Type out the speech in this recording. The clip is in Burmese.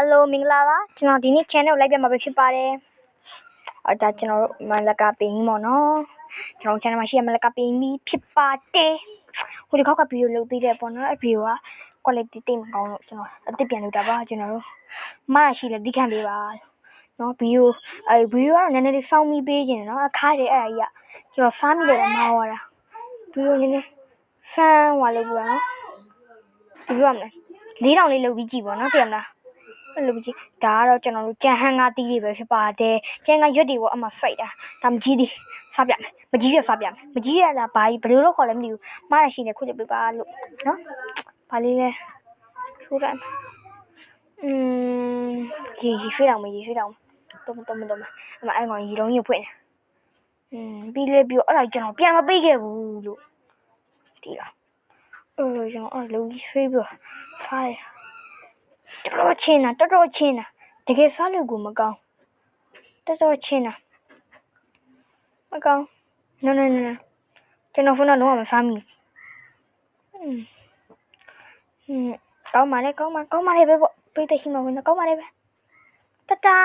Hello မင်္ဂလာပါကျွန်တော်ဒီနေ့ channel ကိုလိုက်ပြမှာပဲဖြစ်ပါတယ်ဒါကျွန်တော်တို့မလကပင်းပေါ့နော်ကျွန်တော် channel မှာရှိရမလကပင်းပြီးဖြစ်ပါတယ်ဟိုဒီခေါက်ကဗီဒီယိုလုပ်သေးတယ်ပေါ့နော်အဲ့ဗီဒီယိုက quality တိတ်မကောင်းလို့ကျွန်တော်အသစ်ပြန်လုပ်တာပါကျွန်တော်တို့မှားရှိလဲဒီခံပေးပါနော်ဗီဒီယိုကတော့နည်းနည်းလေးစောင်းပြီးပေးခြင်းနော်အခါတယ်အဲ့ဒါကြီးကကျွန်တော်စားမိတယ်မှားသွားတာဗီဒီယိုနည်းနည်းဆန်းဟွာလို့ပြောနော်ဒီလိုရမလား4000လေးလုပ်ပြီးကြည့်ပါနော်တင်မလားအဲ့လိုကြည့်ဒါကတော့ကျွန်တော်တို့ကြံဟန်ငါတီးလေးပဲဖြစ်ပါတယ်ကြံငါရွက်တွေပေါ့အမှဖိုက်တာဒါမကြီးသေးစားပြမယ်မကြီးရစားပြမယ်မကြီးရလားဘာကြီးဘယ်လိုလုပ်ခေါ်လဲမသိဘူးမားရရှိနေခုချက်ပေးပါလို့နော်ဘာလေးလဲထိုးတယ်ရေရွှေ့အောင်မရေရွှေ့အောင်တော့အမအဲ့ကောင်ရေလုံးကြီးဖွင့်နေပြီးလေပြီးအဲ့ဒါကျွန်တော်ပြန်မပေးခဲ့ဘူးလို့ဒီလားကျွန်တော်အဲ့လိုကြီးဆွေးပြီးစားရတော်တော်ချင်းတာတကယ်စားလို့ကိုမကောင်းတော်တော်ချင်းတာမကောင်း no ကျွန်တော်ဖုန်းတော့လုံးဝမစားမိကောင်းပါလေပဲပေါ့ပြည့်တဲ့ရှိမှဝင်တော့ကောင်းပါလေပဲတတာ